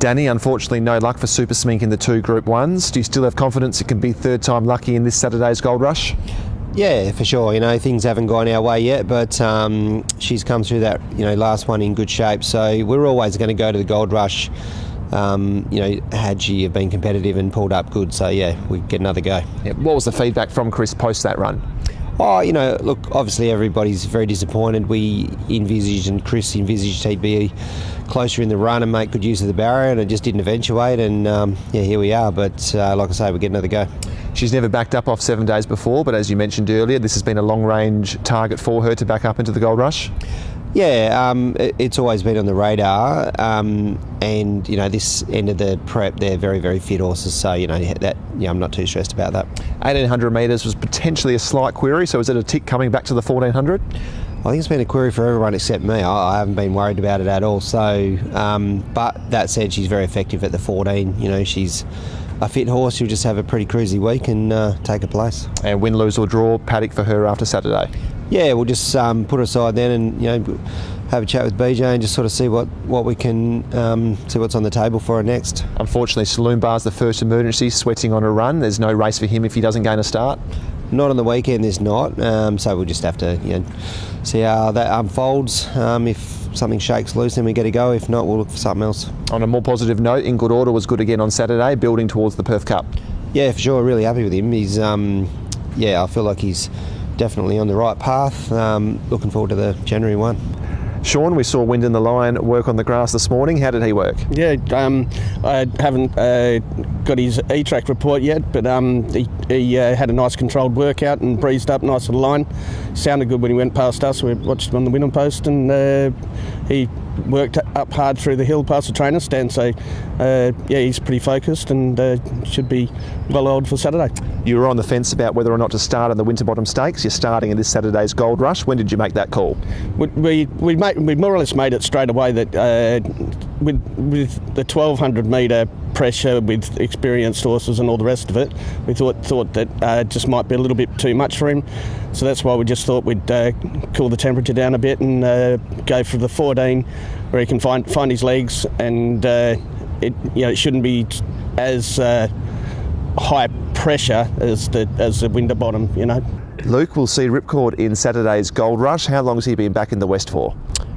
Danny, unfortunately no luck for Super Smink in the 2 Group 1s. Do you still have confidence it can be third time lucky in this Saturday's Gold Rush? Yeah, for sure. Things haven't gone our way yet, but she's come through that, last one in good shape. So we're always going to go to the Gold Rush. Had she have been competitive and pulled up good. So yeah, we get another go. Yeah. What was the feedback from Chris post that run? Oh, look, obviously everybody's very disappointed. We envisaged, and Chris envisaged, he'd be closer in the run and make good use of the barrier, and it just didn't eventuate, and here we are. But like I say, we get another go. She's never backed up off 7 days before, but as you mentioned earlier, this has been a long-range target for her to back up into the Gold Rush. Yeah, it's always been on the radar, and this end of the prep, they're very, very fit horses. So I'm not too stressed about that. 1800 metres was potentially a slight query. So is it a tick coming back to the 1400? I think it's been a query for everyone except me. I haven't been worried about it at all. So, but that said, she's very effective at the 14. She's a fit horse. She'll just have a pretty cruisy week and take a place. And win, lose or draw, paddock for her after Saturday. Yeah, we'll just put her aside then and have a chat with BJ and just sort of see what we can see what's on the table for her next. Unfortunately, Saloon Bar's the first emergency, sweating on a run. There's no race for him if he doesn't gain a start. Not on the weekend, there's not. So we'll just have to see how that unfolds. If something shakes loose, then we get a go. If not, we'll look for something else. On a more positive note, In Good Order was good again on Saturday, building towards the Perth Cup. Yeah, for sure. Really happy with him. He's I feel like he's definitely on the right path. Looking forward to the January one. Sean, we saw Wyndon the Lion work on the grass this morning. How did he work? Yeah, I haven't got his E-Track report yet, but he had a nice controlled workout and breezed up nice little line. Sounded good when he went past us. We watched him on the winning post, and he worked up hard through the hill past the trainer stand. So, he's pretty focused and should be well oiled for Saturday. You were on the fence about whether or not to start in the Winterbottom Stakes. You're starting in this Saturday's Gold Rush. When did you make that call? We more or less made it straight away that with the 1200 metre pressure with experienced horses and all the rest of it, we thought that just might be a little bit too much for him. So that's why we just thought we'd cool the temperature down a bit and go for the 14 where he can find his legs, and it shouldn't be as high pressure as the Winterbottom, Luke will see Ripcord in Saturday's Gold Rush. How long has he been back in the West for?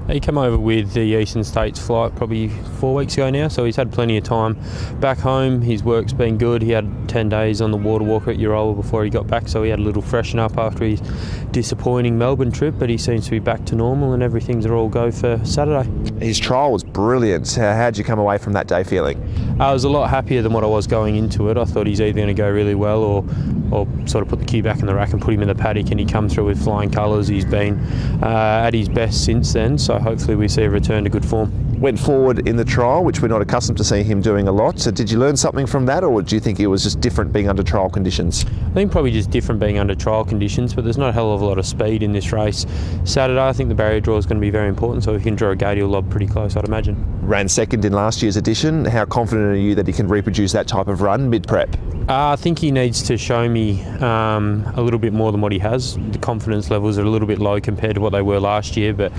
He came over with the Eastern States flight probably 4 weeks ago now, so he's had plenty of time back home. His work's been good. He had 10 days on the water walker at Eurola before he got back, so he had a little freshen up after his disappointing Melbourne trip, but he seems to be back to normal and everything's all go for Saturday. His trial was brilliant. How'd you come away from that day feeling? I was a lot happier than what I was going into it. I thought he's either going to go really well or sort of put the cue back in the rack and put him in the paddock, and he come through with flying colours. He's been at his best since then, so hopefully we see a return to good form. Went forward in the trial, which we're not accustomed to seeing him doing a lot. So did you learn something from that, or do you think it was just different being under trial conditions? I think probably just different being under trial conditions, but there's not a hell of a lot of speed in this race. Saturday, I think the barrier draw is going to be very important, so if he can draw a gate, he'll lob pretty close, I'd imagine. Ran second in last year's edition. How confident are you that he can reproduce that type of run mid-prep? I think he needs to show me a little bit more than what he has. The confidence levels are a little bit low compared to what they were last year, but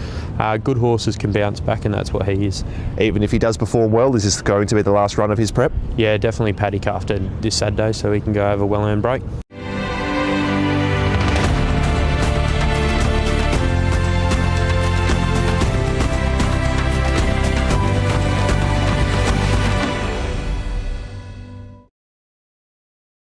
good horses can bounce back, and that's what he is. Even if he does perform well, is this going to be the last run of his prep? Yeah, definitely paddock after this Saturday, so he can go have a well-earned break.